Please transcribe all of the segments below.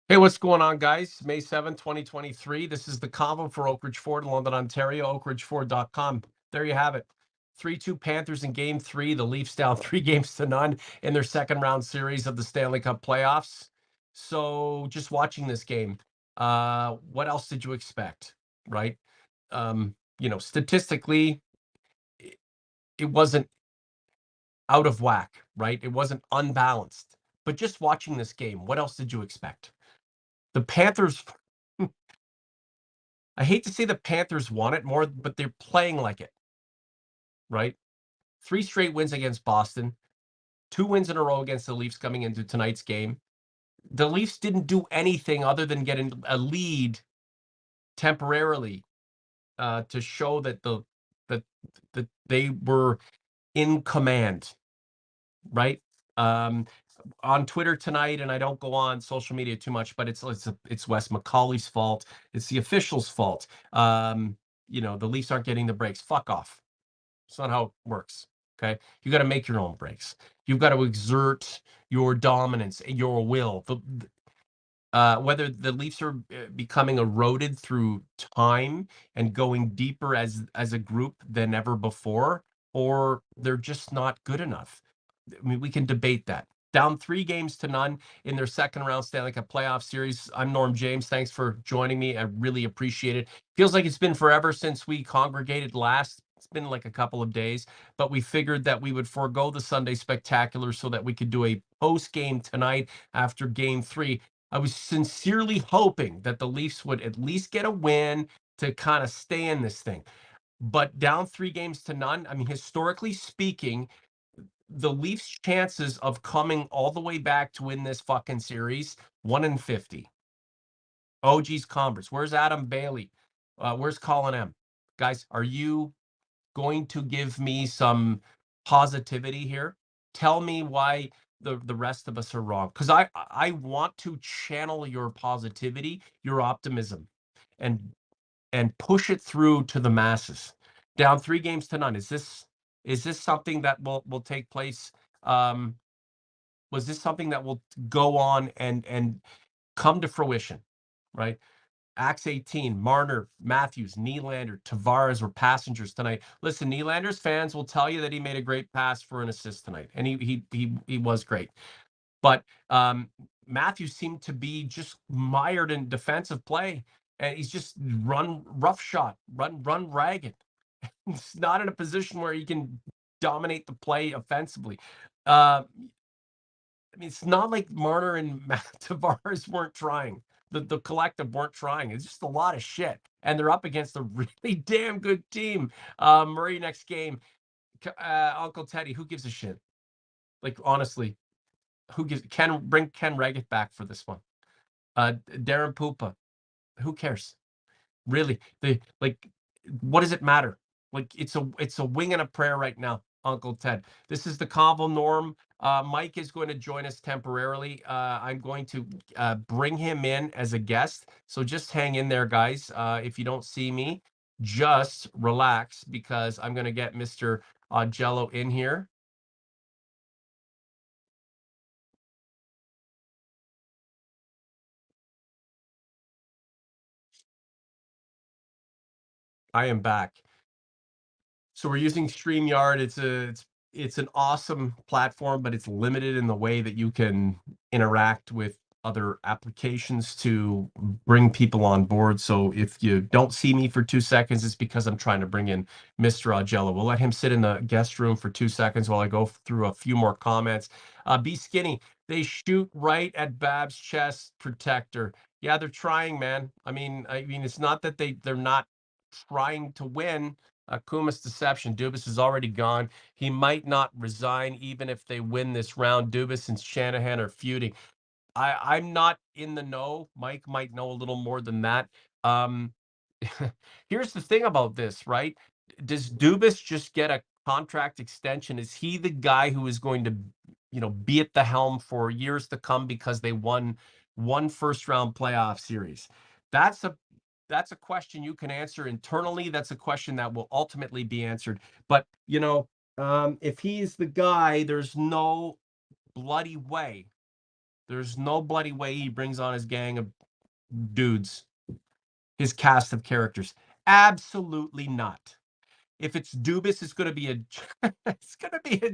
Hey, what's going on, guys? May 7th, 2023. This is the Convo for Oak Ridge Ford in London, Ontario, oakridgeford.com. There you have it. 3-2 Panthers in game three. The Leafs down 3 games to none in their second round series of the Stanley Cup playoffs. So just watching this game, what else did you expect, right? Statistically, it, it wasn't out of whack, right? It wasn't unbalanced. But just watching this game, what else did you expect? The Panthers I hate to say the Panthers want it more, but they're playing like it, right? 3 straight wins against Boston, 2 wins in a row against the Leafs coming into tonight's game. The Leafs didn't do anything other than getting a lead temporarily, to show that that they were in command, right? Um, on Twitter tonight, and I don't go on social media too much, but it's Wes McCauley's fault. It's the officials' fault. The Leafs aren't getting the breaks. Fuck off. It's not how it works. Okay. You got to make your own breaks. You've got to exert your dominance and your will. Whether the Leafs are becoming eroded through time and going deeper as a group than ever before, or they're just not good enough. I mean, we can debate that. Down 3 games to none in their second round Stanley Cup playoff series. I'm Norm James. Thanks for joining me. I really appreciate it. Feels like it's been forever since we congregated last. It's been like a couple of days, but we figured that we would forego the Sunday spectacular so that we could do a post game tonight after game three. I was sincerely hoping that the Leafs would at least get a win to kind of stay in this thing. But down 3 games to none, I mean, historically speaking, the Leafs' chances of coming all the way back to win this fucking series, 1 in 50. Oh, geez, Converse. Where's Adam Bailey? Where's Colin M? Guys, are you going to give me some positivity here? Tell me why the rest of us are wrong. Because I want to channel your positivity, your optimism, and push it through to the masses. Down 3 games to none. Is this something that will take place? Um, was this something that will go on and come to fruition? Right? Acts 18, Marner, Matthews, Nylander, Tavares were passengers tonight. Listen, Nylander's fans will tell you that he made a great pass for an assist tonight, and he was great. But Matthews seemed to be just mired in defensive play, and he's just run roughshod, run ragged. He's not in a position where he can dominate the play offensively. Uh, I mean, it's not like Marner and Tavares weren't trying. The collective weren't trying. It's just a lot of shit, and they're up against a really damn good team. Murray next game, Uncle Teddy. Who gives a shit? Like honestly, who gives? Bring Ken Reggett back for this one. Darren Pupa. Who cares? Really? What does it matter? Like it's a wing and a prayer right now, Uncle Ted. This is the Convo Norm. Mike is going to join us temporarily. I'm going to bring him in as a guest. So just hang in there, guys. If you don't see me, just relax because I'm going to get Mr. Augello in here. I am back. So we're using StreamYard. It's an awesome platform, but it's limited in the way that you can interact with other applications to bring people on board. So if you don't see me for 2 seconds, it's because I'm trying to bring in Mr. Augello. We'll let him sit in the guest room for 2 seconds while I go through a few more comments. Be skinny. They shoot right at Bab's chest protector. Yeah, they're trying, man. I mean, it's not that they're not trying to win. Kuma's deception. Dubas is already gone. He might not resign even if they win this round. Dubas and Shanahan are feuding. I'm not in the know. Mike might know a little more than that. Um, Here's the thing about this, right? Does Dubas just get a contract extension? Is he the guy who is going to, be at the helm for years to come because they won one first round playoff series? That's a that's a question you can answer internally. That's a question that will ultimately be answered. But if he's the guy, there's no bloody way There's no bloody way he brings on his gang of dudes, his cast of characters. Absolutely not. If it's Dubas, it's going to be it's going to be a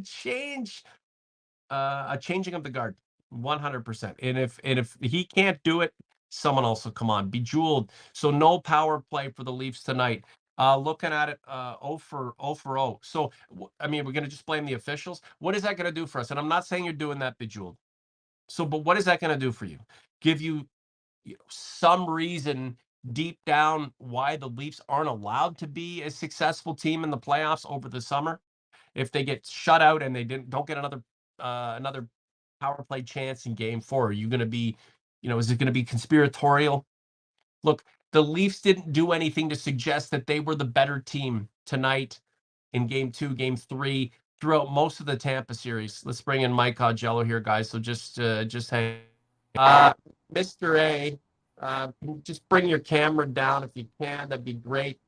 changing of the guard, 100%. And if he can't do it, someone else will come on. Bejeweled. So no power play for the Leafs tonight. Looking at it, 0 for 0. So I mean, we're going to just blame the officials. What is that going to do for us? And I'm not saying you're doing that, Bejeweled. So, but what is that going to do for you? Give you, some reason deep down why the Leafs aren't allowed to be a successful team in the playoffs over the summer? If they get shut out and they don't get another power play chance in Game 4, are you going to be, is it going to be conspiratorial? Look, the Leafs didn't do anything to suggest that they were the better team tonight in Game 2, Game 3, throughout most of the Tampa series. Let's bring in Mike Augello here, guys. So just hang. Mr. A, just bring your camera down if you can. That'd be great.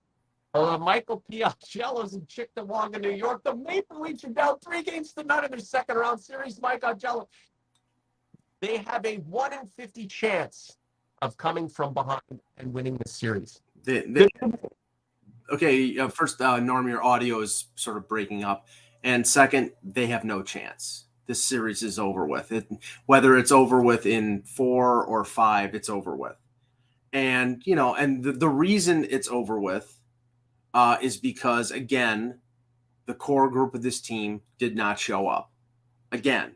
Michael P. Augello's in Chickamauga, New York. The Maple Leafs are down 3-0 in their second round series. Mike Augello, they have a 1 in 50 chance of coming from behind and winning the series. Okay, first, Norm, your audio is sort of breaking up. And second, they have no chance. This series is over with. Whether it's over with in 4 or 5, it's over with. And, the reason it's over with is because, again, the core group of this team did not show up. Again,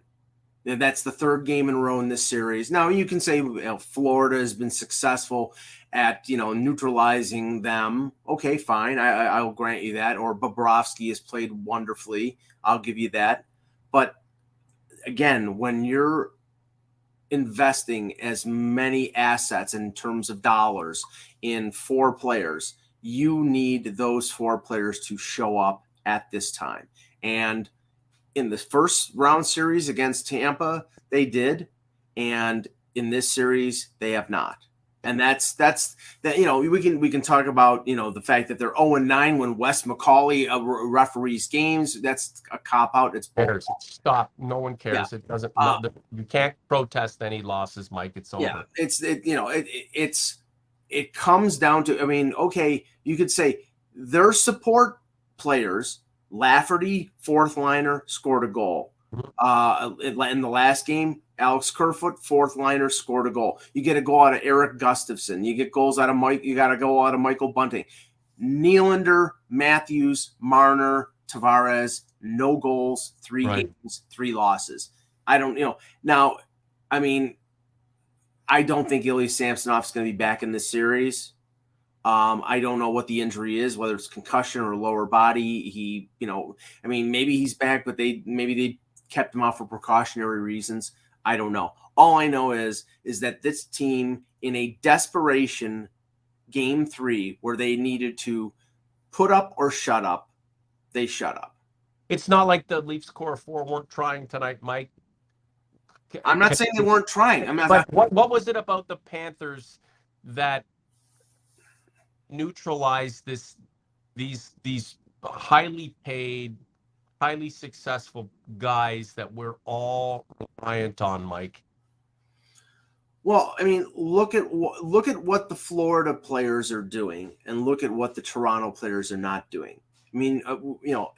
that's the third game in a row in this series. Now, you can say Florida has been successful at, neutralizing them. Okay, fine. I'll grant you that. Or Bobrovsky has played wonderfully. I'll give you that. But again, when you're investing as many assets in terms of dollars in 4 players, you need those 4 players to show up at this time. And in the first round series against Tampa, they did. And in this series, they have not. And that's that. We can talk about the fact that they're 0-9 when Wes McCauley referees games. That's a cop out. It's stop. No one cares. Yeah. It doesn't. You can't protest any losses, Mike. It's over. Yeah. It comes down to. I mean, okay, you could say their support players. Lafferty, fourth liner, scored a goal. In the last game, Alex Kerfoot, fourth liner, scored a goal. You get a goal out of Eric Gustafson. You get goals out of Mike. You got a goal out of Michael Bunting. Nylander, Matthews, Marner, Tavares, no goals, 3 games, 3 losses. I don't, now, I mean, I don't think Ilya Samsonov's going to be back in this series. I don't know what the injury is, whether it's concussion or lower body. Maybe he's back, but maybe they kept him out for precautionary reasons. I don't know. All I know is that this team, in a desperation Game 3 where they needed to put up or shut up, they shut up. It's not like the Leafs core 4 weren't trying tonight, Mike. I'm not saying they weren't trying. What was it about the Panthers that neutralize these highly paid, highly successful guys that we're all reliant on, Mike? Well, I mean, look at what the Florida players are doing, and look at what the Toronto players are not doing. I mean,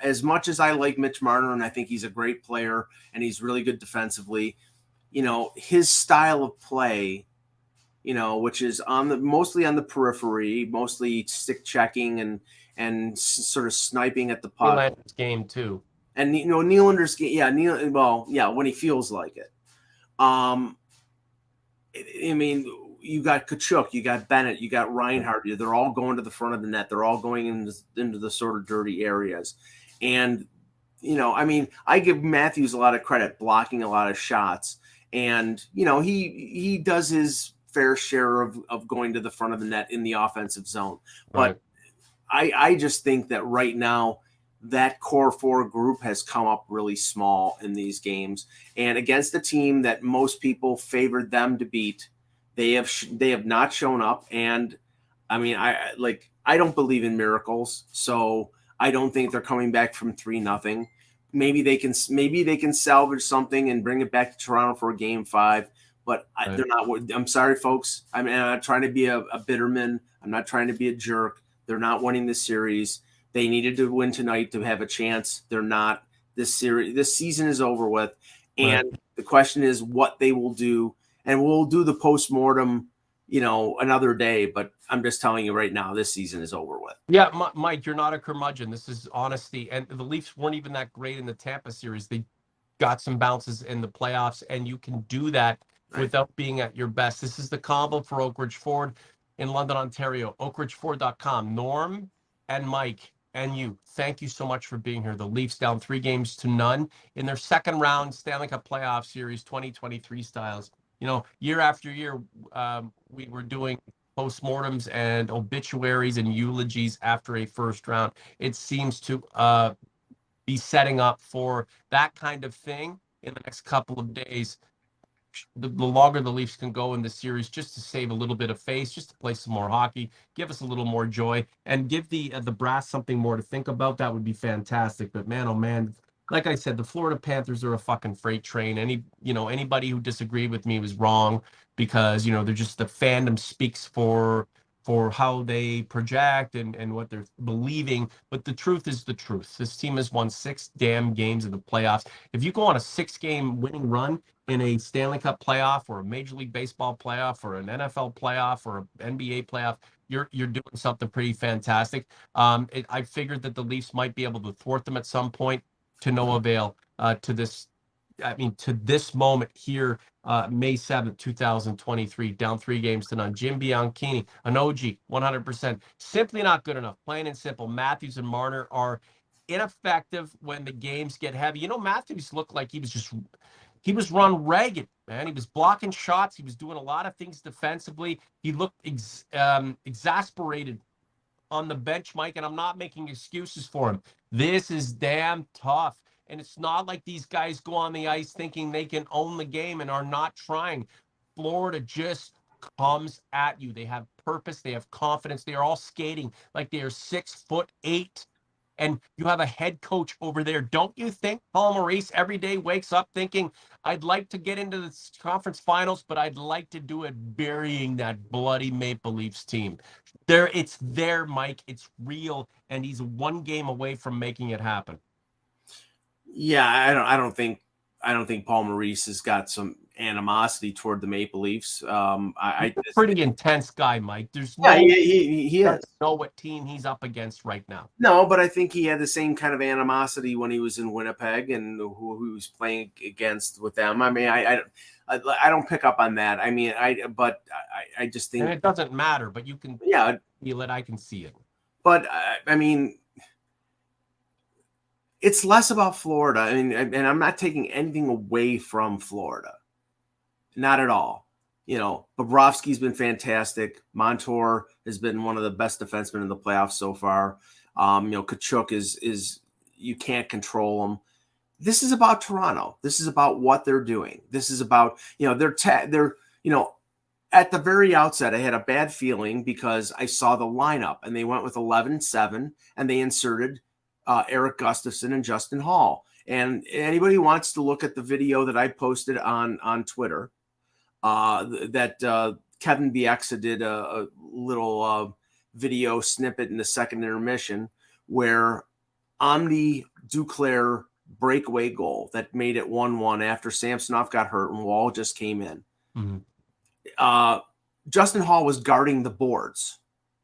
as much as I like Mitch Marner, and I think he's a great player, and he's really good defensively, his style of play, which is mostly on the periphery, mostly stick checking and sort of sniping at the puck. Nylander's game too, and Nylander's game, when he feels like it. I mean, you got Kachuk, you got Bennett, you got Reinhardt. They're all going to the front of the net. They're all going into the sort of dirty areas. And, I give Matthews a lot of credit, blocking a lot of shots. And, he does his fair share of going to the front of the net in the offensive zone. But I just think that right now, that core 4 group has come up really small in these games, and against a team that most people favored them to beat, they have not shown up. And I mean, I don't believe in miracles, so I don't think they're coming back from 3-0. Maybe they can salvage something and bring it back to Toronto for a Game 5. but they're not. I'm sorry, folks. I mean, I'm not trying to be a bitterman. I'm not trying to be a jerk. They're not winning this series. They needed to win tonight to have a chance. They're not. This season is over with, and the question is what they will do. And we'll do the postmortem, another day. But I'm just telling you right now, this season is over with. Yeah, Mike, you're not a curmudgeon. This is honesty. And the Leafs weren't even that great in the Tampa series. They got some bounces in the playoffs, and you can do that without being at your best. This is the combo for Oak Ridge Ford in London, Ontario. oakridgeford.com. Norm and Mike and you, thank you so much for being here. The Leafs down 3-0 in their second round Stanley Cup playoff series, 2023 styles. Year after year, we were doing postmortems and obituaries and eulogies after a first round. It seems to be setting up for that kind of thing in the next couple of days. The longer the Leafs can go in the series, just to save a little bit of face, just to play some more hockey, give us a little more joy, and give the brass something more to think about, that would be fantastic. But man, oh man, like I said, the Florida Panthers are a fucking freight train. Anybody who disagreed with me was wrong, because they're just, the fandom speaks for how they project and what they're believing. But the truth is the truth. This team has won 6 damn games in the playoffs. If you go on a 6-game winning run in a Stanley Cup playoff, or a Major League Baseball playoff, or an NFL playoff, or an NBA playoff, you're doing something pretty fantastic. I figured that the Leafs might be able to thwart them at some point, to no avail. To this moment here, May 7th, 2023, down 3-0. Jim Bianchini, an OG, 100%. Simply not good enough, plain and simple. Matthews and Marner are ineffective when the games get heavy. Matthews looked like he was run ragged, man. He was blocking shots. He was doing a lot of things defensively. He looked exasperated on the bench, Mike, and I'm not making excuses for him. This is damn tough. And it's not like these guys go on the ice thinking they can own the game and are not trying. Florida just comes at you. They have purpose. They have confidence. They are all skating like they are 6'8". And you have a head coach over there. Don't you think Paul Maurice every day wakes up thinking, I'd like to get into the conference finals, but I'd like to do it burying that bloody Maple Leafs team? It's there, Mike. It's real. And he's 1 game away from making it happen. Yeah, I don't think Paul Maurice has got some animosity toward the Maple Leafs. He's a pretty intense guy, Mike. There's he is. Know what team he's up against right now. No, but I think he had the same kind of animosity when he was in Winnipeg and who he was playing against with them. I mean, I don't pick up on that. I mean, I just think, and it doesn't matter. But you can feel it. I can see it. But I mean, it's less about Florida. I mean, and I'm not taking anything away from Florida. Not at all. Bobrovsky's been fantastic. Montour has been one of the best defensemen in the playoffs so far. Tkachuk is you can't control him. This is about Toronto. This is about what they're doing. This is about, they're at the very outset, I had a bad feeling because I saw the lineup and they went with 11-7 and they inserted Eric Gustafson and Justin Hall. And anybody who wants to look at the video that I posted on Twitter, that Kevin Bieksa did a little video snippet in the second intermission where on the Duclair breakaway goal that made it 1-1 after Samsonov got hurt and Wall just came in. Mm-hmm. Justin Hall was guarding the boards.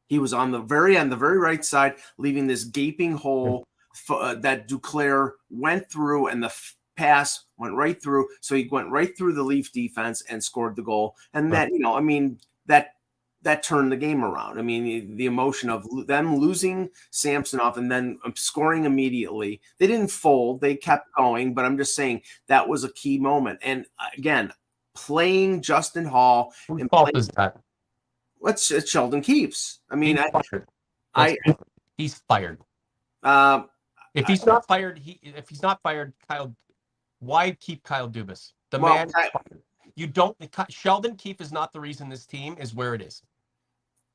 He was on the very end, the very right side, leaving this gaping hole that Duclair went through, and the pass went right through. So he went right through the Leaf defense and scored the goal. And that, that turned the game around. I mean, the emotion of them losing Samsonov and then scoring immediately. They didn't fold. They kept going. But I'm just saying that was a key moment. And again, playing Justin Hall. Whose fault is that? It's Sheldon Keefe's. I mean, he's fired. If he's not fired, Kyle, why keep Kyle Dubas? Sheldon Keefe is not the reason this team is where it is.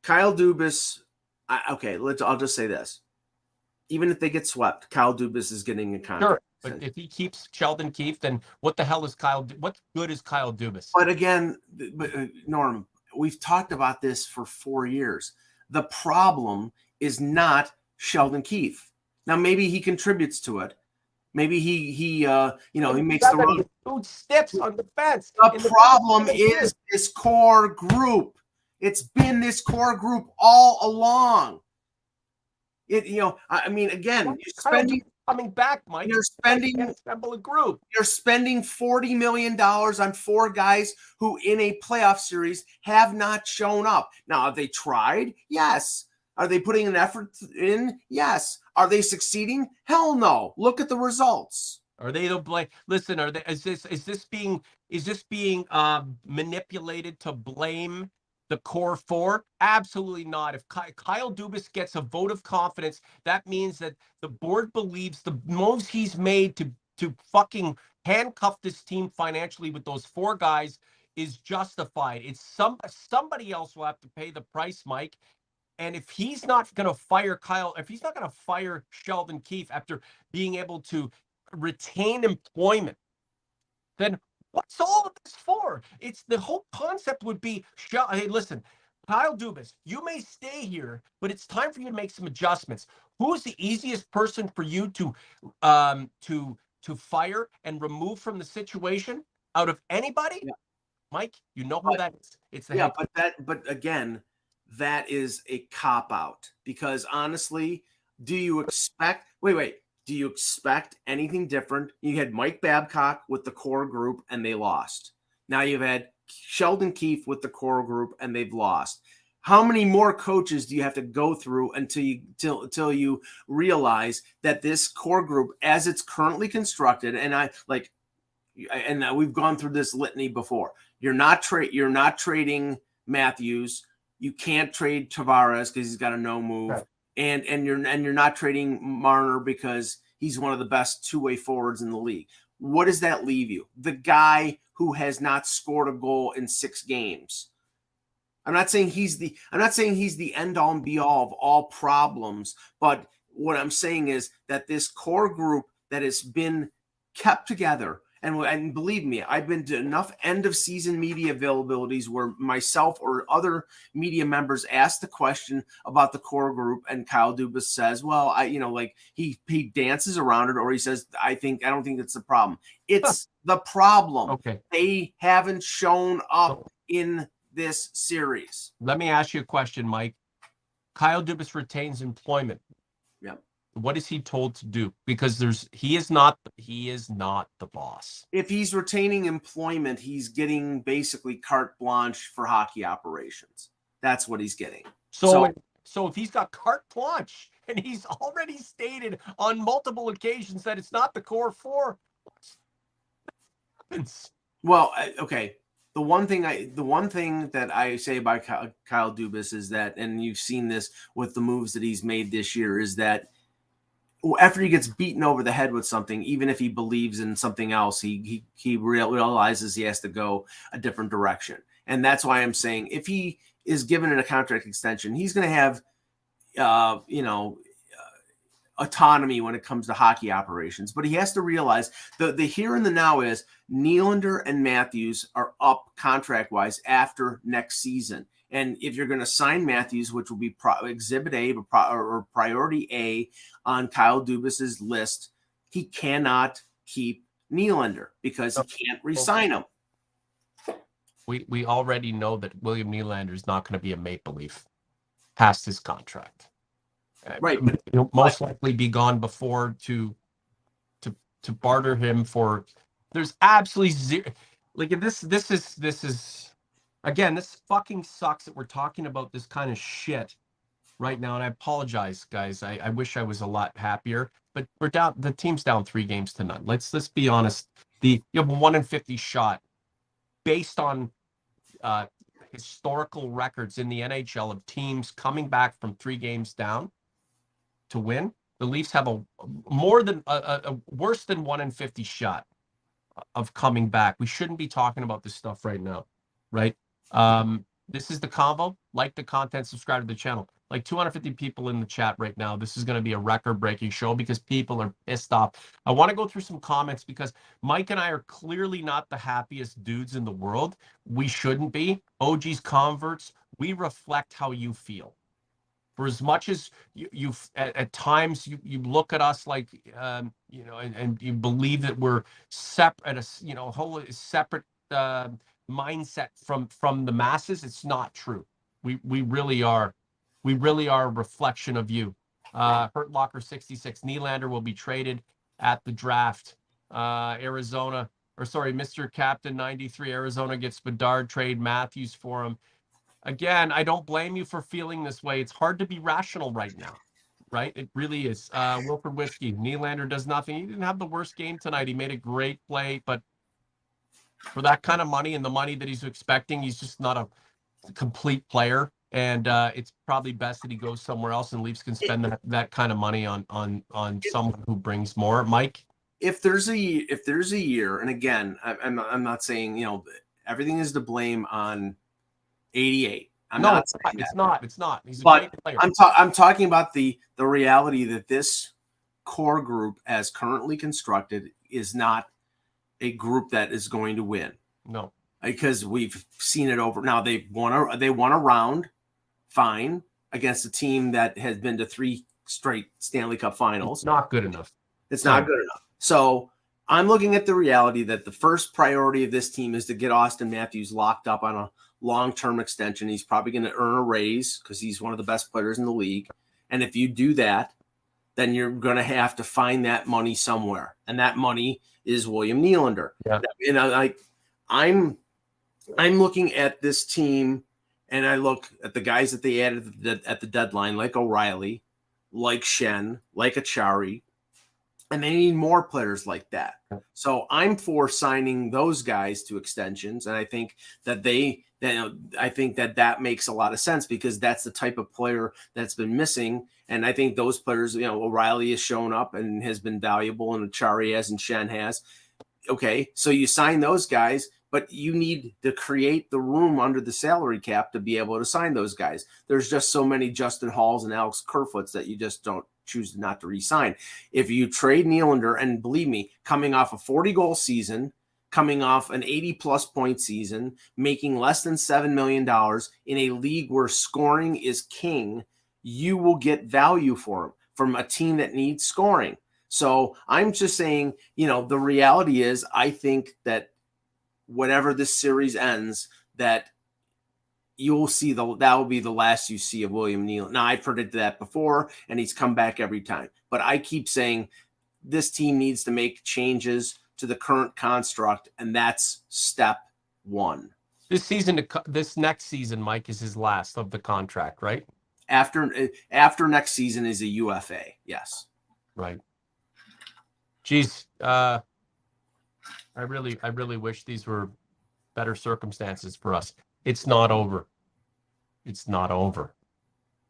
Kyle Dubas. I'll just say this. even if they get swept, Kyle Dubas is getting a contract. Sure, but if he keeps Sheldon Keefe, then what the hell is what good is Kyle Dubas? But again, Norm, we've talked about this for 4 years. The problem is not Sheldon Keefe. Now, maybe he contributes to it. Maybe he makes the run. Dude steps on the fence. The problem is this core group. It's been this core group all along. Again, you're spending coming back, Mike. You're spending assemble a group. You're spending $40 million on 4 guys who, in a playoff series, have not shown up. Now, have they tried? Yes. Are they putting an effort in? Yes. Are they succeeding? Hell no. Look at the results. Are they the blame? Listen, is this being manipulated to blame the core 4? Absolutely not. If Kyle Dubas gets a vote of confidence, that means that the board believes the moves he's made to fucking handcuff this team financially with those 4 guys is justified. It's somebody else will have to pay the price, Mike. And if he's not going to fire if he's not going to fire Sheldon Keefe after being able to retain employment, then what's all of this for? It's the whole concept would be, hey, listen, Kyle Dubas, you may stay here, but it's time for you to make some adjustments. Who's the easiest person for you to fire and remove from the situation out of anybody? Yeah. Mike, you know who that is. It's the head. But again, that is a cop-out, because honestly, do you expect anything different? You had Mike Babcock with the core group and they lost. Now you've had Sheldon Keefe with the core group and they've lost. How many more coaches do you have to go through until you realize that this core group, as it's currently constructed, and we've gone through this litany before. You're not trading Matthews. You can't trade Tavares because he's got a no move, right. and you're not trading Marner because he's one of the best two-way forwards in the league. What does that leave you? The guy who has not scored a goal in 6 games. I'm not saying he's the end all and be all of all problems, but what I'm saying is that this core group that has been kept together. And believe me, I've been to enough end of season media availabilities where myself or other media members ask the question about the core group, and Kyle Dubas says, "Well, he dances around it," or he says, I don't think that's the problem. It's the problem. Okay, they haven't shown up in this series. Let me ask you a question, Mike. Kyle Dubas retains employment. Yep. What is he told to do? Because he is not the boss. If he's retaining employment, he's getting basically carte blanche for hockey operations. That's what he's getting. So if he's got carte blanche and he's already stated on multiple occasions that it's not the core 4, what happens? Well, okay. The one thing that I say about Kyle Dubas is that, and you've seen this with the moves that he's made this year, is that after he gets beaten over the head with something, even if he believes in something else, he realizes he has to go a different direction. And that's why I'm saying if he is given a contract extension, he's going to have, autonomy when it comes to hockey operations. But he has to realize the here and the now is Nylander and Matthews are up contract-wise after next season. And if you're going to sign Matthews, which will be Exhibit A or Priority A on Kyle Dubas's list, he cannot keep Nylander because he can't re-sign him. We already know that William Nylander is not going to be a Maple Leaf past his contract. Right. He'll most likely be gone before to barter him for. There's absolutely zero. Like this is. Again, this fucking sucks that we're talking about this kind of shit right now, and I apologize, guys. I wish I was a lot happier, but we're down. The team's down 3-0. Let's be honest. You have a 1-in-50 shot based on historical records in the NHL of teams coming back from 3 games down to win. The Leafs have a worse than 1-in-50 shot of coming back. We shouldn't be talking about this stuff right now, right? This is the Convo. Like the content, subscribe to the channel. like 250 people in the chat right now. This is going to be a record-breaking show because people are pissed off. I want to go through some comments because Mike and I are clearly not the happiest dudes in the world. We shouldn't be. OG's converts, we reflect how you feel. For as much as you at times you look at us like and you believe that we're separate, a whole separate mindset from the masses, it's not true. We really are. We really are a reflection of you. Hurt Locker 66. Nylander will be traded at the draft. Arizona, or sorry, Mr. Captain 93. Arizona gets Bedard, trade Matthews for him. Again, I don't blame you for feeling this way. It's hard to be rational right now, right? It really is. Wilford Whiskey, Nylander does nothing. He didn't have the worst game tonight. He made a great play, but for that kind of money and the money that he's expecting, he's just not a complete player. And it's probably best that he goes somewhere else, and Leafs can spend that kind of money on someone who brings more. Mike, if there's a year, and again, I'm not saying everything is to blame on 88. It's not. He's a great player. I'm talking about the reality that this core group, as currently constructed, is not a group that is going to win. No, because we've seen it over. Now they won a round, fine, against a team that has been to 3 straight Stanley Cup Finals. It's not good enough. It's not good enough. So I'm looking at the reality that the first priority of this team is to get Austin Matthews locked up on a long-term extension. He's probably going to earn a raise because he's one of the best players in the league. And if you do that, then you're going to have to find that money somewhere. And that money is William Nylander. Yeah. And I'm looking at this team, and I look at the guys that they added at the deadline, like O'Reilly, like Shen, like Achari, and they need more players like that. So I'm for signing those guys to extensions, and I think that that makes a lot of sense because that's the type of player that's been missing. And I think those players, O'Reilly has shown up and has been valuable, and Achari has, and Shen has. Okay, so you sign those guys, but you need to create the room under the salary cap to be able to sign those guys. There's just so many Justin Halls and Alex Kerfoots that you just don't choose not to re-sign. If you trade Nylander, and believe me, coming off a 40-goal season, coming off an 80-plus point season, making less than $7 million in a league where scoring is king, you will get value for him from a team that needs scoring. So I'm just saying, the reality is I think that whenever this series ends, that you'll see that will be the last you see of William Nylander. Now, I predicted that before, and he's come back every time. But I keep saying this team needs to make changes to the current construct, and that's step one. This next season, Mike, is his last of the contract, right? After next season is a UFA, yes. Right. Geez, I really wish these were better circumstances for us. It's not over. It's not over.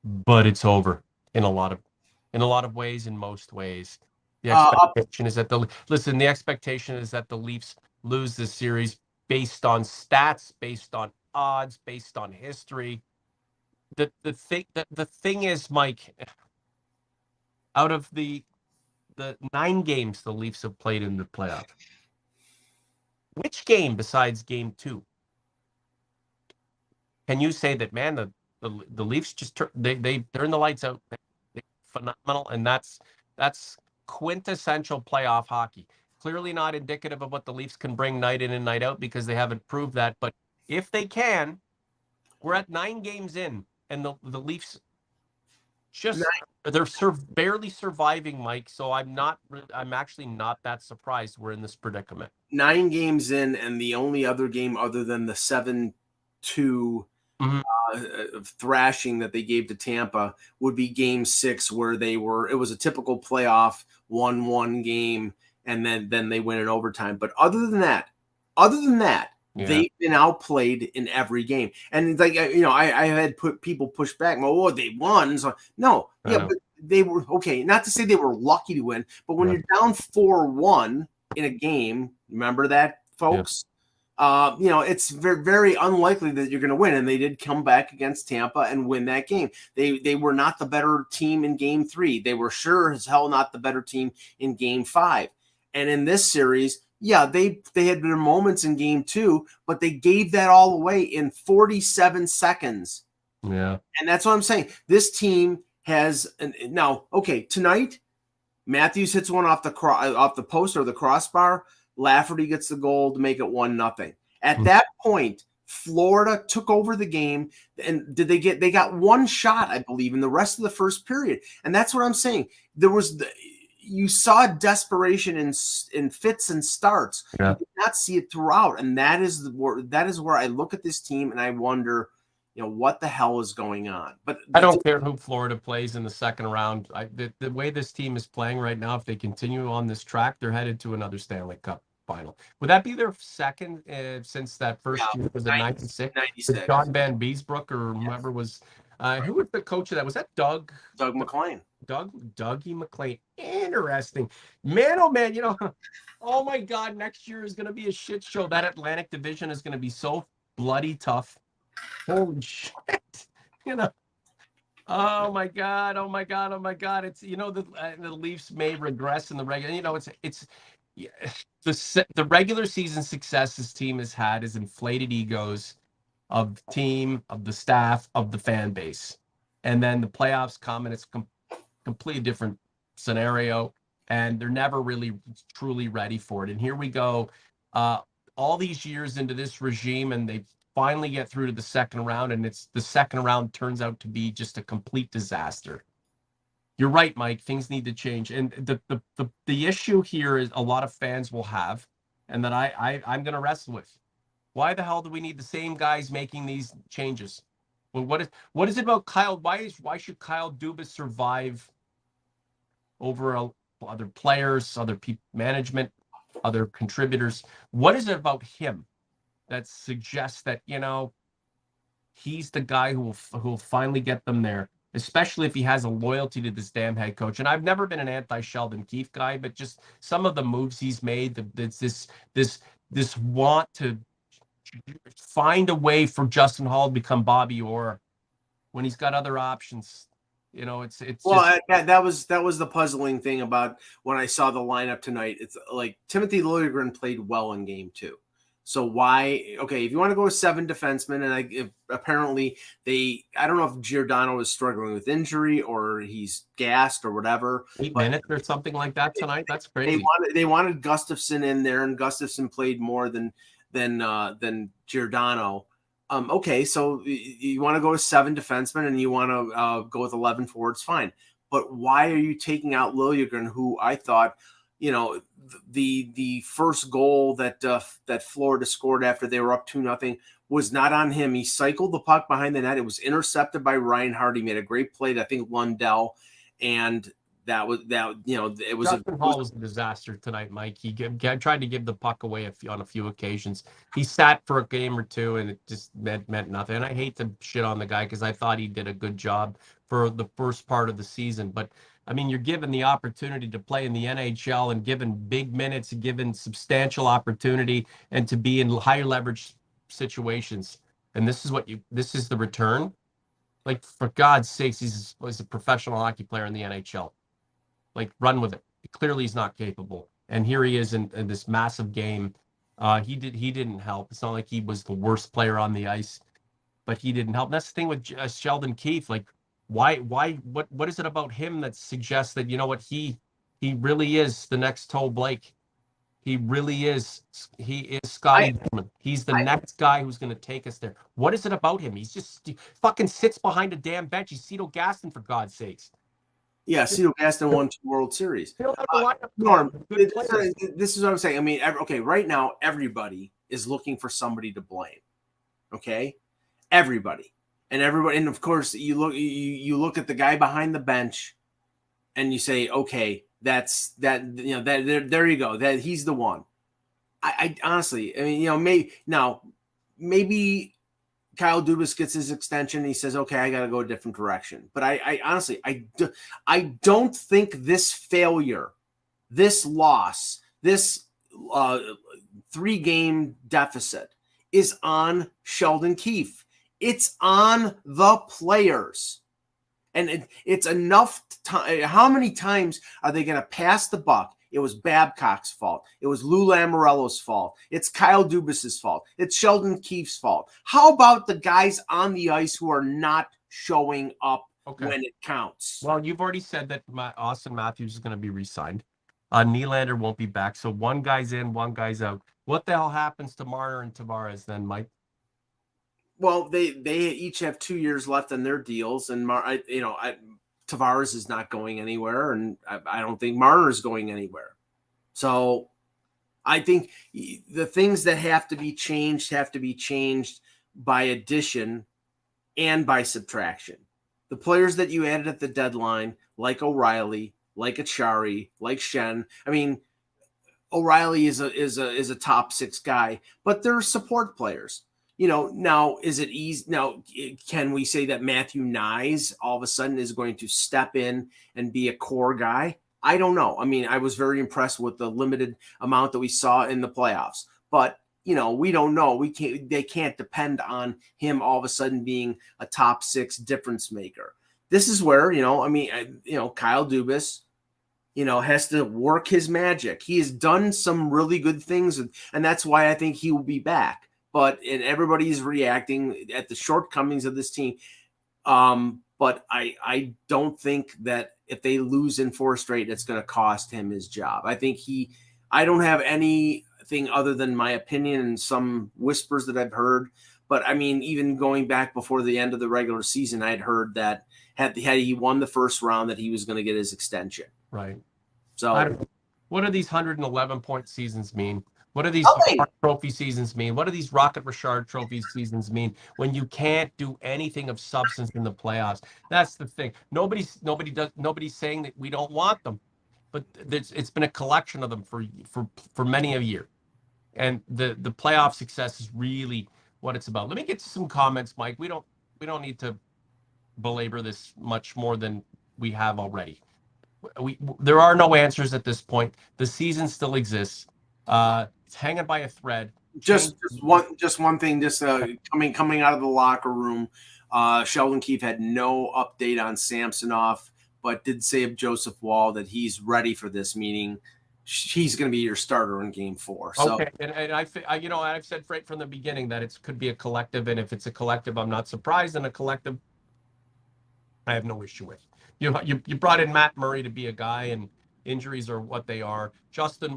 But it's over in a lot of ways, in most ways. The expectation is that the expectation is that the Leafs lose this series based on stats, based on odds, based on history. The thing is, Mike, out of the 9 games the Leafs have played in the playoff, which game besides game 2 can you say that, man, the Leafs just they turn the lights out? They're phenomenal, and that's quintessential playoff hockey. Clearly not indicative of what the Leafs can bring night in and night out because they haven't proved that. But if they can, we're at 9 games in, and the Leafs they're barely surviving, Mike. So I'm actually not that surprised we're in this predicament. 9 games in, and the only other game other than the 7-2 thrashing that they gave to Tampa would be game 6, where it was a typical playoff 1-1 game, and then they win in overtime. But other than that, yeah, they've been outplayed in every game. And I had people push back. Oh, they won. So no, yeah, but they were okay. Not to say they were lucky to win, but when you're down 4-1 in a game, remember that, folks? It's very, very unlikely that you're going to win. And they did come back against Tampa and win that game. They were not the better team in game 3. They were sure as hell not the better team in game 5. And in this series, yeah, they had their moments in game 2, but they gave that all away in 47 seconds. Yeah. And that's what I'm saying. This team has now, okay, tonight, Matthews hits one off the post or the crossbar. Lafferty gets the goal to make it 1-0. At that point, Florida took over the game, and they got one shot, I believe, in the rest of the first period. And that's what I'm saying. You saw desperation in fits and starts. Yeah. You did not see it throughout. And that is where I look at this team and I wonder, what the hell is going on? But I don't care who Florida plays in the second round. The way this team is playing right now, if they continue on this track, they're headed to another Stanley Cup final. Would that be their second since that first year was in 96? 96. John Van Beesbrook or whoever was who was the coach of that? Was that Doug McLean? Dougie McLean. Interesting. Man, oh man, oh my God, next year is gonna be a shit show. That Atlantic division is gonna be so bloody tough. Holy shit. Oh my God. It's the Leafs may regress in the regular. It's the regular season success this team has had is inflated egos of the team, of the staff, of the fan base. And then the playoffs come and it's completely different scenario. And they're never really truly ready for it. And here we go, all these years into this regime, and they finally get through to the second round, and the second round turns out to be just a complete disaster. You're right, Mike. Things need to change. And the issue here is a lot of fans will have, and that I'm going to wrestle with. Why the hell do we need the same guys making these changes? Well, what is it about Kyle? Why should Kyle Dubas survive over other players, other management, other contributors? What is it about him that suggests that he's the guy who will finally get them there, especially if he has a loyalty to this damn head coach? And I've never been an anti-Sheldon Keefe guy, but just some of the moves he's made, this want to find a way for Justin Hall to become Bobby Orr when he's got other options. It's well, that was the puzzling thing about when I saw the lineup tonight. It's like Timothy Liljegren played well in game 2. So why? Okay, if you want to go with 7 defensemen, and apparently I don't know if Giordano is struggling with injury or he's gassed or whatever. 8 minutes or something like that tonight. That's crazy. They wanted Gustafsson in there, and Gustafsson played more than Giordano. Okay, so you want to go with 7 defensemen and you want to go with 11 forwards, fine. But why are you taking out Liljegren, who I thought, the first goal that Florida scored after they were up 2-0 was not on him. He cycled the puck behind the net. It was intercepted by Reinhardt. He made a great play to, I think, Lundell, and it was Justin Hall was a disaster tonight, Mike. He tried to give the puck away on a few occasions. He sat for a game or two, and it just meant nothing. And I hate to shit on the guy because I thought he did a good job for the first part of the season. But I mean, you're given the opportunity to play in the NHL and given big minutes, given substantial opportunity, and to be in higher leverage situations. And this is the return. Like, for God's sakes, he's a professional hockey player in the NHL. Like, run with it. Clearly, he's not capable. And here he is in this massive game. He didn't help. It's not like he was the worst player on the ice, but he didn't help. And that's the thing with Sheldon Keefe. Like, what is it about him that suggests that, he really is the next Toe Blake? He really is. He is Scotty Bowman. He's the next guy who's going to take us there. What is it about him? He fucking sits behind a damn bench. He's Cito Gaston, for God's sakes. Yeah, Cito Gaston won 2 World Series. Norm, this is what I'm saying. I mean, right now, everybody is looking for somebody to blame. Okay? Everybody. And of course, you look at the guy behind the bench and you say, okay, there you go. That he's the one. I honestly, I mean, maybe Kyle Dubas gets his extension and he says, okay, I got to go a different direction. But I honestly, I don't think this failure, this loss, this 3-game deficit is on Sheldon Keefe. It's on the players. And it's enough time. How many times are they going to pass the buck? It was Babcock's fault. It was Lou Lamoriello's fault. It's Kyle Dubas's fault. It's Sheldon Keefe's fault. How about the guys on the ice who are not showing up when it counts? Well, you've already said that Austin Matthews is going to be re-signed. Nylander won't be back. So one guy's in, one guy's out. What the hell happens to Marner and Tavares then, Mike? Well, they each have 2 years left on their deals, and Tavares is not going anywhere, and I don't think Marner is going anywhere. So I think the things that have to be changed by addition and by subtraction. The players that you added at the deadline, like O'Reilly, like Achari, like Shen. I mean, O'Reilly is a top 6 guy, but they're support players. Now is it easy? Now, can we say that Matthew Nyes all of a sudden is going to step in and be a core guy? I don't know. I mean, I was very impressed with the limited amount that we saw in the playoffs, but we don't know. They can't depend on him all of a sudden being a top 6 difference maker. This is where, Kyle Dubas, has to work his magic. He has done some really good things, and that's why I think he will be back. And everybody's reacting at the shortcomings of this team. But I don't think that if they lose in 4 straight, it's going to cost him his job. I don't have anything other than my opinion and some whispers that I've heard. But I mean, even going back before the end of the regular season, I'd heard that had he won the first round, that he was going to get his extension. Right. So what do these 111-point seasons mean? What do these trophy seasons mean? What do these Rocket Richard trophy seasons mean when you can't do anything of substance in the playoffs? That's the thing. Nobody's saying that we don't want them, but it's been a collection of them for many a year, and the playoff success is really what it's about. Let me get to some comments, Mike. We don't need to belabor this much more than we have already. There are no answers at this point. The season still exists. It's hanging by a thread. Just one thing. Coming out of the locker room, Sheldon Keefe had no update on Samsonov, but did say of Joseph Woll that he's ready for this, meaning he's going to be your starter in Game 4. So. Okay, and I've said right from the beginning that it could be a collective, and if it's a collective, I'm not surprised. And a collective, I have no issue with. You brought in Matt Murray to be a guy, and injuries are what they are. Joseph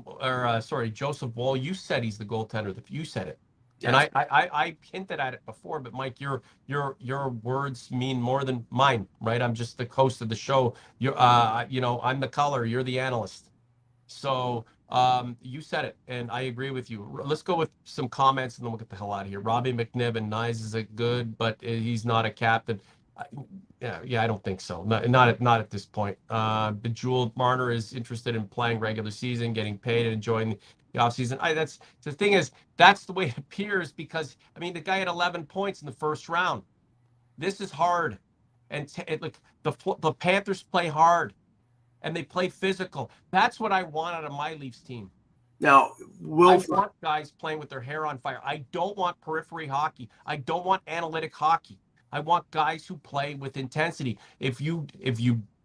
Woll, you said he's the goaltender. You said it. Yes. And I hinted at it before, but Mike, your words mean more than mine, right? I'm just the host of the show. I'm the color. You're the analyst. So you said it, and I agree with you. Let's go with some comments, and then we'll get the hell out of here. Robbie McNibb and Nyes is a good, but he's not a captain. Yeah, I don't think so. Not at this point. Bejeweled Marner is interested in playing regular season, getting paid, and enjoying the offseason. That's the thing is that's the way it appears, because I mean the guy had 11 points in the first round. This is hard, and the Panthers play hard, and they play physical. That's what I want out of my Leafs team. Now, I want guys playing with their hair on fire. I don't want periphery hockey. I don't want analytic hockey. I want guys who play with intensity. If you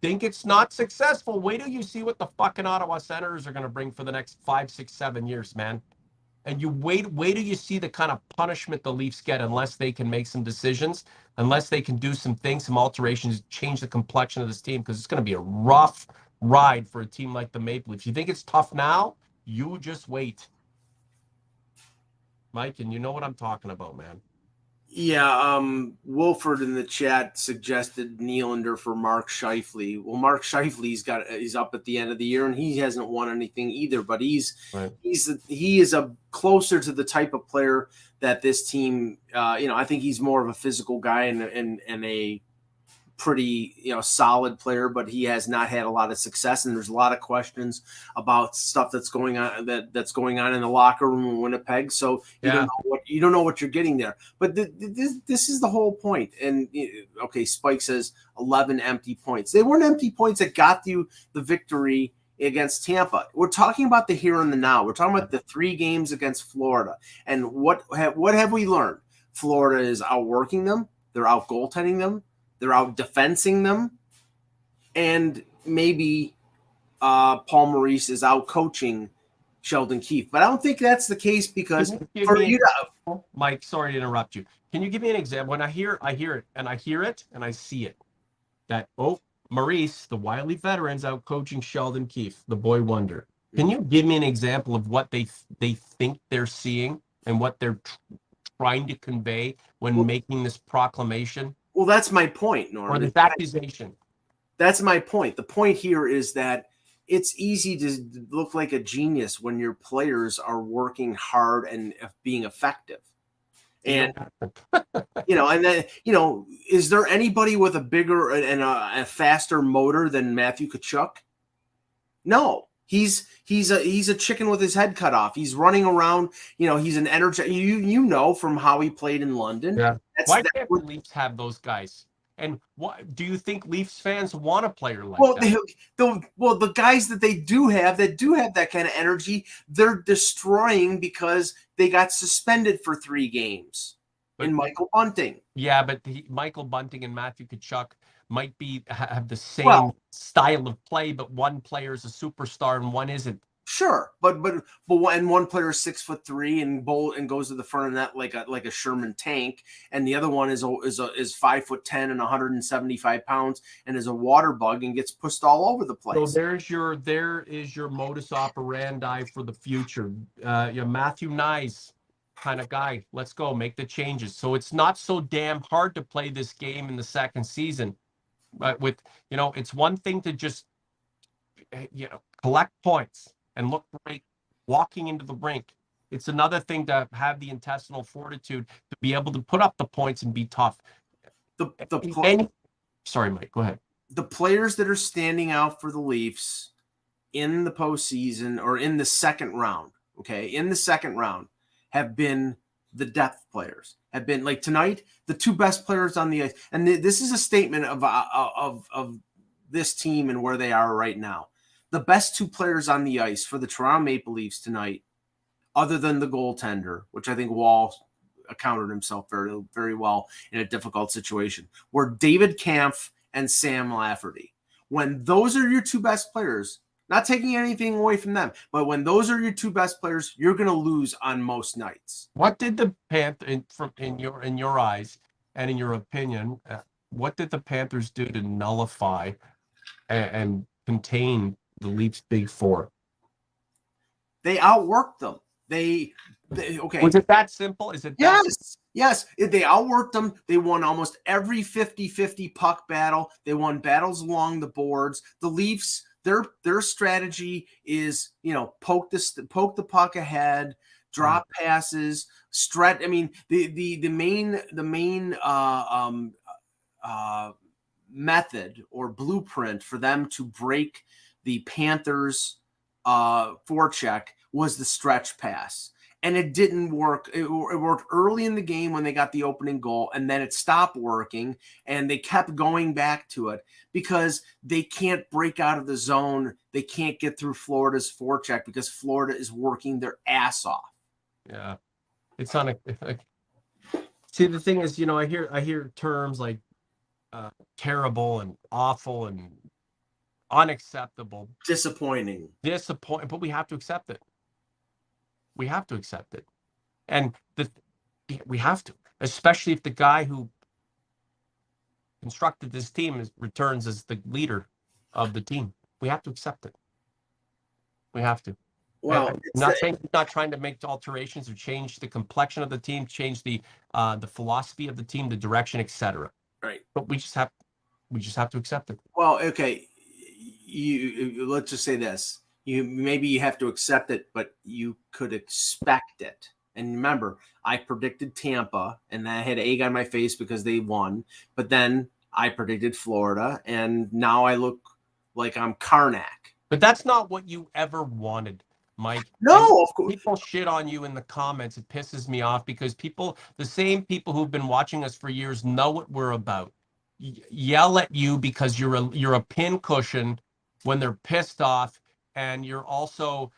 think it's not successful, wait till you see what the fucking Ottawa Senators are going to bring for the next 5, 6, 7 years, man. And you wait till you see the kind of punishment the Leafs get unless they can make some decisions, unless they can do some things, some alterations, change the complexion of this team, because it's going to be a rough ride for a team like the Maple Leafs. You think it's tough now? You just wait. Mike, and you know what I'm talking about, man. Yeah, Wolford in the chat suggested Nylander for Mark Scheifele. Well, Mark Scheifele's he's up at the end of the year, and he hasn't won anything either. But he is a closer to the type of player that this team. I think he's more of a physical guy and a pretty solid player, but he has not had a lot of success, and there's a lot of questions about stuff that's going on in the locker room in Winnipeg. So you don't know what you're getting there. But this is the whole point. And okay, Spike says 11 empty points. They weren't empty points that got you the victory against Tampa. We're talking about the here and the now. We're talking about the 3 games against Florida. And what have we learned? Florida is outworking them. They're out goaltending them. They're out defensing them. And maybe Paul Maurice is out coaching Sheldon Keefe. But I don't think that's the case because Mike, sorry to interrupt you. Can you give me an example? When I hear it and I see it. That, Maurice, the wily veteran's out coaching Sheldon Keefe, the boy wonder. Can you give me an example of what they think they're seeing and what they're trying to convey when making this proclamation? Well, that's my point, Norm. Or this accusation. That's my point. The point here is that it's easy to look like a genius when your players are working hard and being effective. And and then is there anybody with a bigger and a faster motor than Matthew Tkachuk? No, he's a chicken with his head cut off. He's running around. He's an energetic. From how he played in London. Yeah. Why can't the Leafs have those guys? And what do you think Leafs fans want a player like that? The guys that they do have that kind of energy, they're destroying because they got suspended for 3 games. In Michael Bunting. Yeah, but Michael Bunting and Matthew Tkachuk might have the same style of play, but one player is a superstar and one isn't. Sure, but one player is 6'3" and goes to the front of that like a Sherman tank, and the other one is 5'10" and 175 pounds and is a water bug and gets pushed all over the place. So there is your modus operandi for the future. Matthew Nyes kind of guy. Let's go make the changes. So it's not so damn hard to play this game in the second season, but it's one thing to just collect points and look great walking into the rink. It's another thing to have the intestinal fortitude to be able to put up the points and be tough. Sorry, Mike, go ahead. The players that are standing out for the Leafs in the postseason or in the second round, have been the depth players. Have been like tonight, the 2 best players on the ice. And this is a statement of this team and where they are right now. The best 2 players on the ice for the Toronto Maple Leafs tonight, other than the goaltender, which I think Wall accounted himself very, very well in a difficult situation, were David Kampf and Sam Lafferty. When those are your 2 best players, not taking anything away from them, but when those are your 2 best players, you're going to lose on most nights. What did the Panthers, in your eyes and in your opinion, what did the Panthers do to nullify and contain the Leafs' big 4? They outworked them. Okay. Was it that simple? Is it that simple? Yes. They outworked them. They won almost every 50-50 puck battle. They won battles along the boards. The Leafs, their strategy is, poke the puck ahead, drop passes, stretch. I mean, the main method or blueprint for them to break the Panthers forecheck was the stretch pass. And it didn't work. It worked early in the game when they got the opening goal, and then it stopped working, and they kept going back to it because they can't break out of the zone. They can't get through Florida's forecheck because Florida is working their ass off. Yeah. It's on see, the thing is, I hear terms like terrible and awful and unacceptable. Disappointing. But we have to accept it. We have to accept it. And we have to, especially if the guy who constructed this team returns as the leader of the team. We have to accept it. We have to. Well, not trying to make alterations or change the complexion of the team, change the philosophy of the team, the direction, etc. Right. But we just have to accept it. Well, okay. Let's just say this. Maybe you have to accept it, but you could expect it. And remember, I predicted Tampa, and I had egg on my face because they won. But then I predicted Florida, and now I look like I'm Karnak. But that's not what you ever wanted, Mike. No, of course. People shit on you in the comments. It pisses me off because the same people who've been watching us for years know what we're about. Yell at you because you're a pincushion when they're pissed off and you're also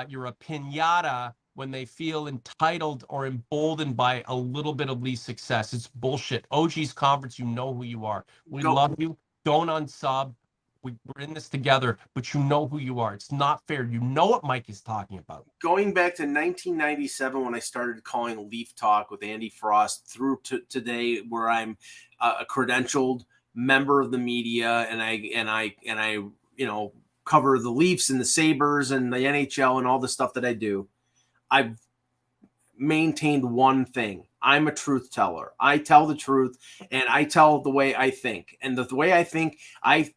you're a pinata when they feel entitled or emboldened by a little bit of Leafs success. It's bullshit. OG's conference, you know who you are. We love you. Don't unsub. We're in this together, but you know who you are. It's not fair. You know what Mike is talking about. Going back to 1997 when I started calling Leaf Talk with Andy Frost through to today, where I'm a credentialed member of the media, and I cover the Leafs and the Sabres and the NHL and all the stuff that I do. I've maintained one thing. I'm a truth teller. I tell the truth, and I tell the way I think. And the way I think, I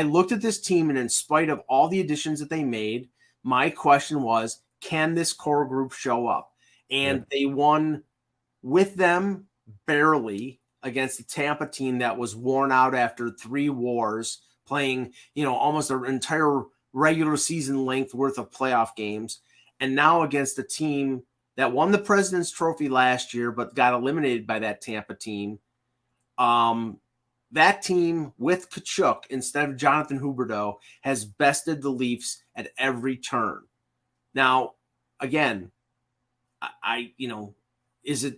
looked at this team, and in spite of all the additions that they made, my question was, can this core group show up? And they won with them barely against the Tampa team that was worn out after 3 wars, playing, almost an entire regular season length worth of playoff games. And now against a team that won the President's Trophy last year, but got eliminated by that Tampa team. That team with Tkachuk instead of Jonathan Huberdeau has bested the Leafs at every turn. Now, again, is the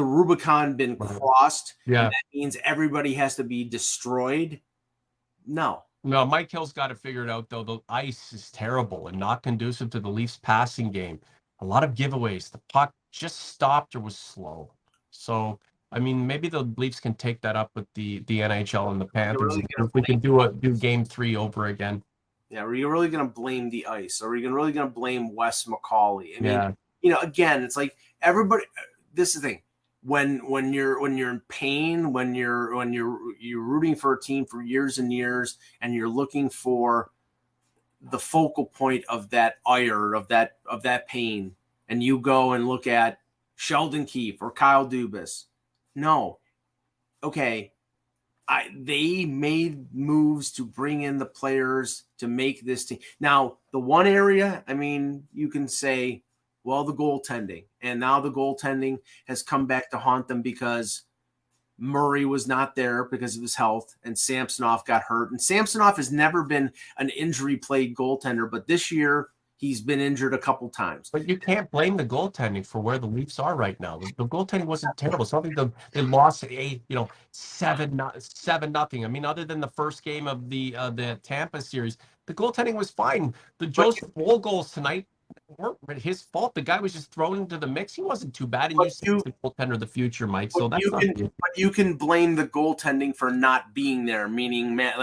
Rubicon been crossed? Yeah. And that means everybody has to be destroyed? No. No, Mike Hill's got to figure it out, though. The ice is terrible and not conducive to the Leafs passing game. A lot of giveaways. The puck just stopped or was slow. So, I mean, maybe the Leafs can take that up with the NHL and the Panthers. If we can do game 3 over again. Yeah, are you really going to blame the ice? Or are you really going to blame Wes McCauley? I mean, again, it's like everybody. This is the thing. When you're in pain, when you're rooting for a team for years and years, and you're looking for the focal point of that ire, of that pain, and you go and look at Sheldon Keefe or Kyle Dubas. No. Okay. They made moves to bring in the players to make this team. Now, the one area, I mean, you can say, well, the goaltending. And now the goaltending has come back to haunt them because Murray was not there because of his health, and Samsonov got hurt. And Samsonov has never been an injury-plagued goaltender, but this year he's been injured a couple times. But you can't blame the goaltending for where the Leafs are right now. The goaltending wasn't terrible. It's not like they lost 7-0. I mean, other than the first game of the Tampa series, the goaltending was fine. The Joseph Woll goals tonight weren't his fault. The guy was just thrown into the mix. He wasn't too bad. And you the goaltender of the future, Mike. So that's not but you can blame the goaltending for not being there. Meaning, Matt,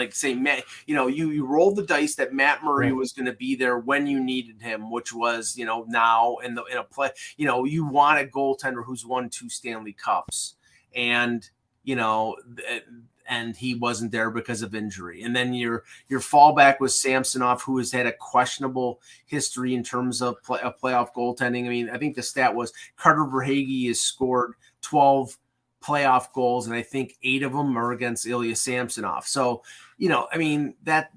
you rolled the dice that Matt Murray was going to be there when you needed him, which was now in a play. You want a goaltender who's won 2 Stanley Cups, and and he wasn't there because of injury. And then your fallback was Samsonov, who has had a questionable history in terms of playoff goaltending. I mean, I think the stat was Carter Verhaeghe has scored 12 playoff goals, and I think 8 of them are against Ilya Samsonov. So, I mean, that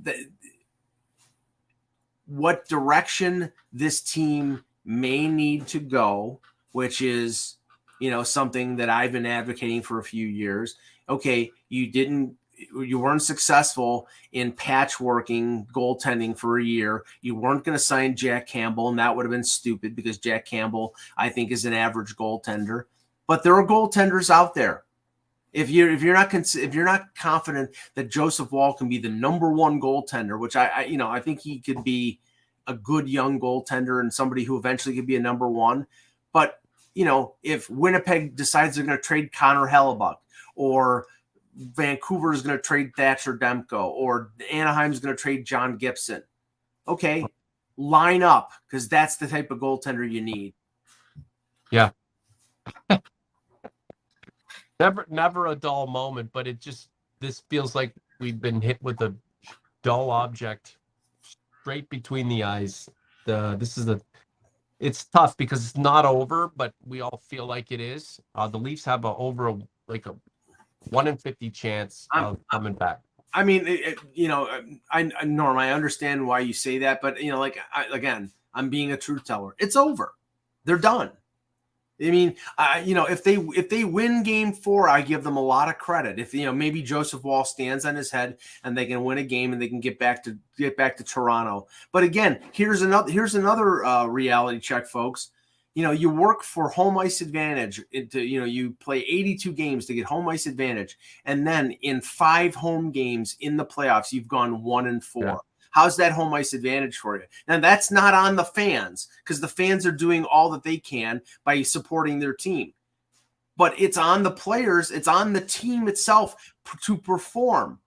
what direction this team may need to go, which is, something that I've been advocating for a few years. Okay, you weren't successful in patchworking goaltending for a year. You weren't going to sign Jack Campbell, and that would have been stupid because Jack Campbell, I think, is an average goaltender. But there are goaltenders out there. If you're not confident that Joseph Woll can be the number 1 goaltender, which I think he could be a good young goaltender and somebody who eventually could be a number 1. But if Winnipeg decides they're going to trade Connor Hellebuck, or Vancouver is going to trade Thatcher Demko, or Anaheim's going to trade John Gibson. Okay, line up, because that's the type of goaltender you need. Yeah. Never a dull moment, but this feels like we've been hit with a dull object straight between the eyes. It's tough because it's not over, but we all feel like it is. The Leafs have a 1 in 50 chance of coming back. I mean, Norm, I understand why you say that, but again, I'm being a truth teller. It's over. They're done. I mean, if they win Game 4, I give them a lot of credit. If maybe Joseph Wall stands on his head and they can win a game and they can get back to Toronto. But again, here's another reality check, folks. You work for home ice advantage. You play 82 games to get home ice advantage, and then in 5 home games in the playoffs, you've gone 1-4. Yeah. How's that home ice advantage for you? Now, that's not on the fans, because the fans are doing all that they can by supporting their team. But it's on the players, it's on the team itself to perform.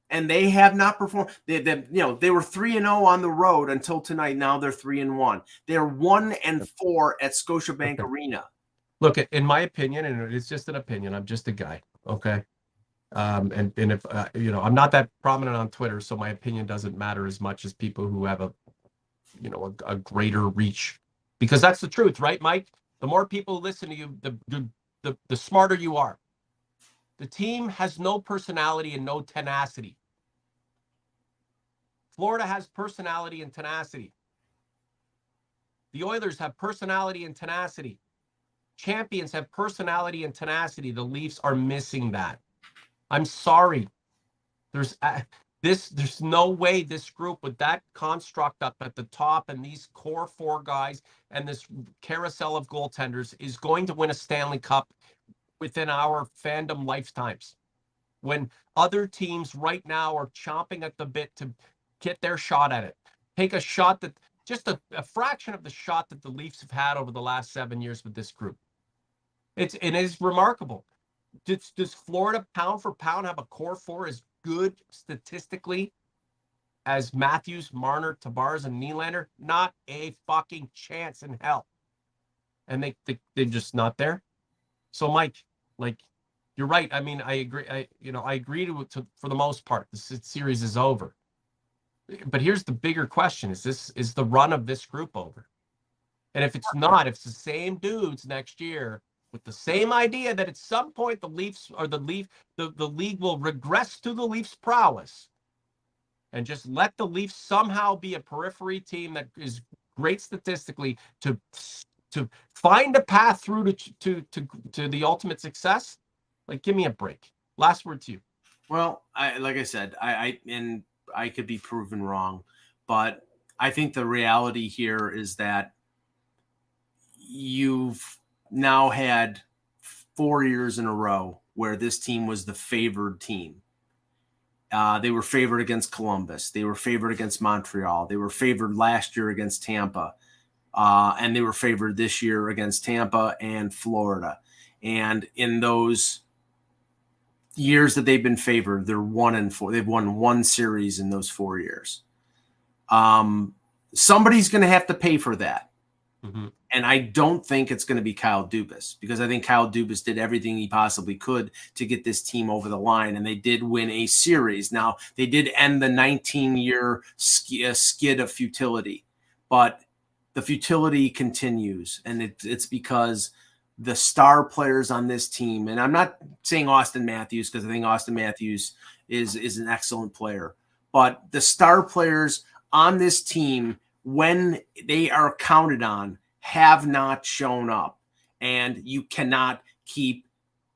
And they have not performed. They were 3-0 on the road until tonight. Now they're 3-1. They're 1-4 at Scotiabank Arena. Look, in my opinion, and it's just an opinion, I'm just a guy, okay? And if I'm not that prominent on Twitter, so my opinion doesn't matter as much as people who have a greater reach, because that's the truth, right, Mike? The more people listen to you, the smarter you are. The team has no personality and no tenacity. Florida has personality and tenacity. The Oilers have personality and tenacity. Champions have personality and tenacity. The Leafs are missing that. I'm sorry. There's no way this group with that construct up at the top and these core 4 guys and this carousel of goaltenders is going to win a Stanley Cup within our fandom lifetimes. When other teams right now are chomping at the bit to get their shot at it. Take a shot that just a fraction of the shot that the Leafs have had over the last 7 years with this group. It is remarkable. Does Florida pound for pound have a core 4 as good statistically as Matthews, Marner, Tavares, and Nylander? Not a fucking chance in hell. And they're just not there. So Mike, you're right. I mean, I agree. I agree to for the most part. This series is over. But here's the bigger question: is the run of this group over? And if it's not, if it's the same dudes next year with the same idea that at some point the Leafs or the league will regress to the Leafs' prowess and just let the Leafs somehow be a periphery team that is great statistically to find a path through to the ultimate success, give me a break. Last word to you. Well, like I said, I could be proven wrong, but I think the reality here is that you've now had 4 years in a row where this team was the favored team. They were favored against Columbus. They were favored against Montreal. They were favored last year against Tampa. And they were favored this year against Tampa and Florida. And in those years that they've been favored, they're 1-4. They've won 1 series in those 4 years. Somebody's going to have to pay for that. Mm-hmm. And I don't think it's going to be Kyle Dubas, because I think Kyle Dubas did everything he possibly could to get this team over the line, and they did win a series. Now, they did end the 19-year skid of futility, but the futility continues, and it's because the star players on this team, and I'm not saying Austin Matthews, because I think Austin Matthews is an excellent player, but the star players on this team, when they are counted on, have not shown up. And you cannot keep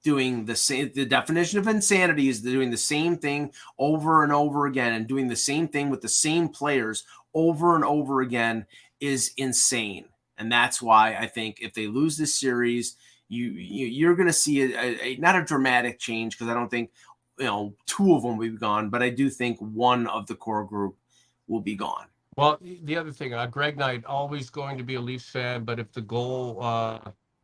doing the same. The definition of insanity is doing the same thing over and over again, and doing the same thing with the same players over and over again is insane. And that's why I think if they lose this series, you're going to see a not a dramatic change, because I don't think 2 of them will be gone, but I do think one of the core group will be gone. Well, the other thing, Greg Knight, always going to be a Leafs fan, but if the goal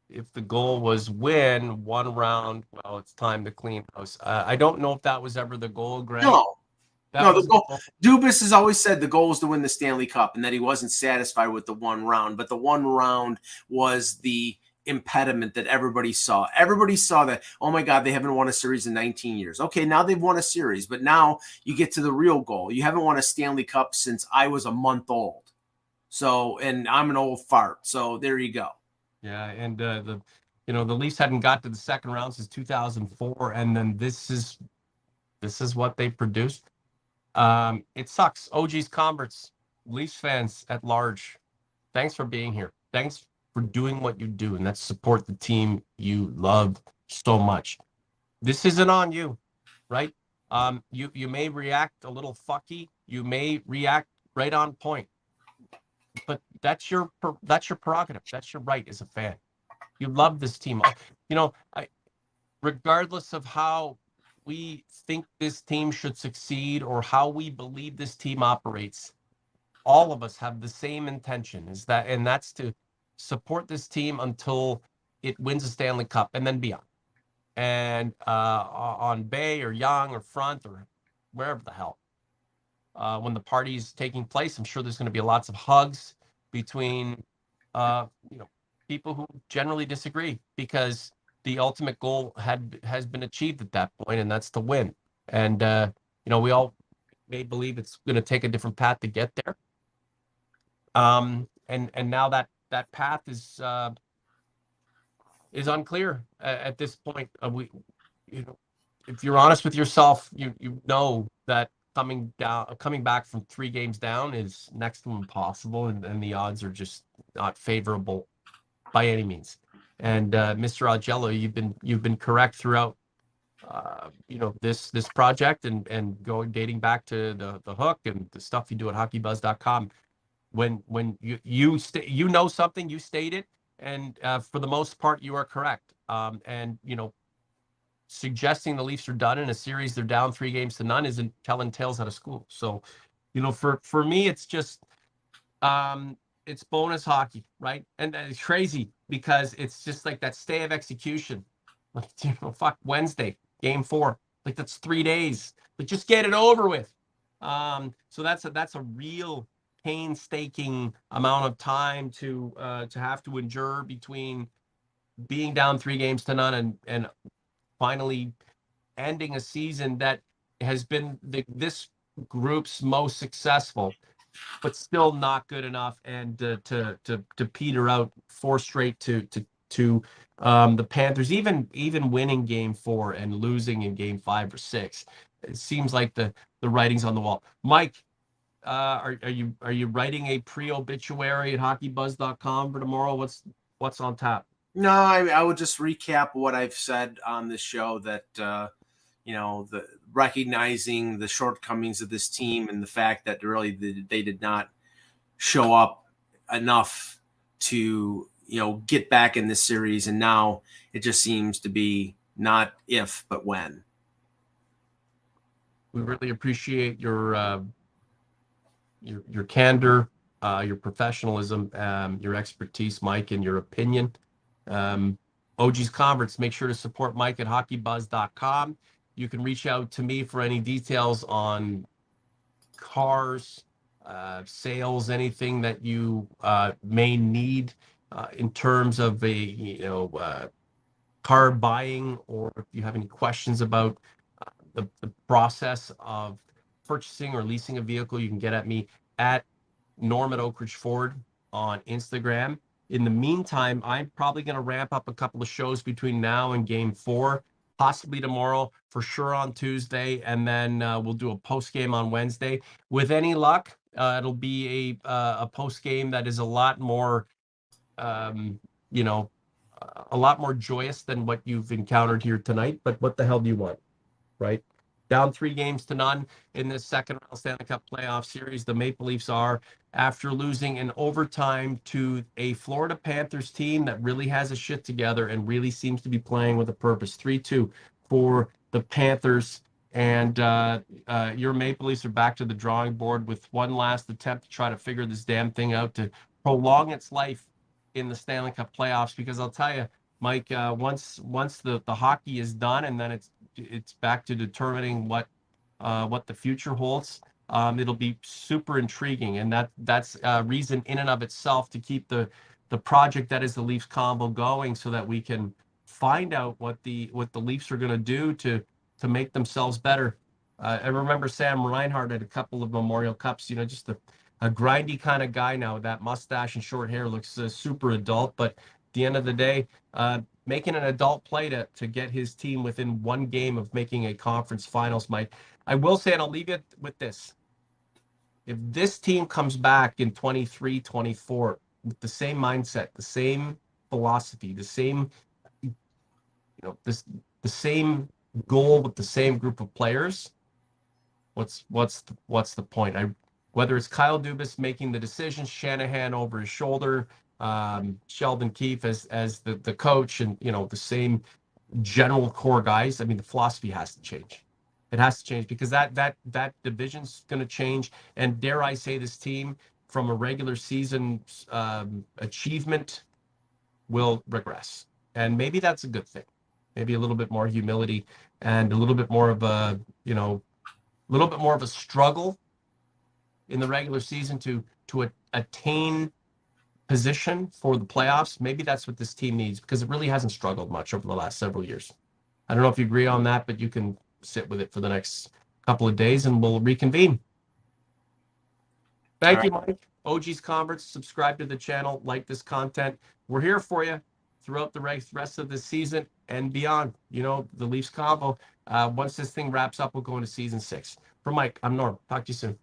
was win 1 round, well, it's time to clean house. I don't know if that was ever the goal, Greg. No, the goal. Dubas has always said the goal is to win the Stanley Cup, and that he wasn't satisfied with the 1 round, but the 1 round was the impediment that everybody saw. Everybody saw that, oh my God, they haven't won a series in 19 years. Okay, now they've won a series, but now you get to the real goal. You haven't won a Stanley Cup since I was a month old. So, and I'm an old fart. So there you go. Yeah, and the Leafs hadn't got to the second round since 2004, and then this is what they produced. It sucks. OG's converts, Leafs fans at large, thanks for being here. Thanks for doing what you do, and that's support the team you love so much. This isn't on you, right? You may react a little fucky, you may react right on point, but that's your prerogative. That's your right as a fan. You love this team. Regardless of how we think this team should succeed or how we believe this team operates, all of us have the same intention, and that's to support this team until it wins a Stanley Cup and then beyond. And on Bay or Young or Front or wherever the hell, when the party's taking place, I'm sure there's going to be lots of hugs between people who generally disagree, because the ultimate goal has been achieved at that point, and that's to win. And we all may believe it's going to take a different path to get there. And now that path is unclear at this point. If you're honest with yourself, you know that coming back from 3 games down is next to impossible, and the odds are just not favorable by any means. And Mr. Augello, you've been correct throughout this project and dating back to the hook and the stuff you do at hockeybuzz.com. When you know something, you state it, and for the most part you are correct. And suggesting the Leafs are done in a series they're down 3-0 isn't telling tales out of school. So for me, it's just it's bonus hockey, right? And it's crazy because it's just like that stay of execution. Like, fuck, Wednesday, game 4. Like, that's 3 days. Like, just get it over with. So that's a real painstaking amount of time to have to endure between being down 3-0 and finally ending a season that has been this group's most successful, but still not good enough, and to peter out 4 straight to the Panthers, even winning game 4 and losing in game 5 or 6. It seems like the writing's on the wall. Mike, are you writing a pre-obituary at hockeybuzz.com for tomorrow? What's on tap? No, I would just recap what I've said on this show, that the recognizing the shortcomings of this team and the fact that really they did not show up enough to get back in this series, and now it just seems to be not if but when. We really appreciate your candor, your professionalism, your expertise, Mike, and your opinion. OG's Converts, make sure to support Mike at hockeybuzz.com. You can reach out to me for any details on cars, sales, anything that you may need in terms of a car buying, or if you have any questions about the process of purchasing or leasing a vehicle, you can get at me at Norm at Oak Ridge Ford on Instagram. In the meantime, I'm probably going to ramp up a couple of shows between now and game 4, possibly tomorrow, for sure on Tuesday, and then we'll do a post game on Wednesday. With any luck, it'll be a post game that is a lot more, a lot more joyous than what you've encountered here tonight. But what the hell do you want, right? Down 3-0 in this second round Stanley Cup playoff series, the Maple Leafs are, after losing in overtime to a Florida Panthers team that really has a shit together and really seems to be playing with a purpose. 3-2 for the Panthers. And your Maple Leafs are back to the drawing board with one last attempt to try to figure this damn thing out to prolong its life in the Stanley Cup playoffs. Because I'll tell you, Mike, once the hockey is done, and then it's back to determining what the future holds. It'll be super intriguing, and that's a reason in and of itself to keep the project that is the Leafs Convo going, so that we can find out what the Leafs are going to do to make themselves better. I remember Sam Reinhart at a couple of Memorial Cups. Just a grindy kind of guy now. That mustache and short hair looks super adult, but at the end of the day, making an adult play to get his team within 1 game of making a conference finals, Mike. I will say, and I'll leave it with this. If this team comes back in 23-24 with the same mindset, the same philosophy, the same, the same goal with the same group of players, what's the point? Whether it's Kyle Dubas making the decisions, Shanahan over his shoulder, Sheldon Keefe as the coach, and the same general core guys. I mean, the philosophy has to change. It has to change because that division's going to change. And dare I say, this team from a regular season achievement will regress. And maybe that's a good thing. Maybe a little bit more humility and a little bit more of a, little bit more of a struggle in the regular season to attain position for the playoffs. Maybe that's what this team needs, because it really hasn't struggled much over the last several years. I don't know if you agree on that, but you can sit with it for the next couple of days and we'll reconvene. Thank you, Mike. OG's Converts, subscribe to the channel, like this content. We're here for you throughout the rest of the season and beyond. The Leafs Convo. Once this thing wraps up, we'll go into season 6. For Mike, I'm Norm. Talk to you soon.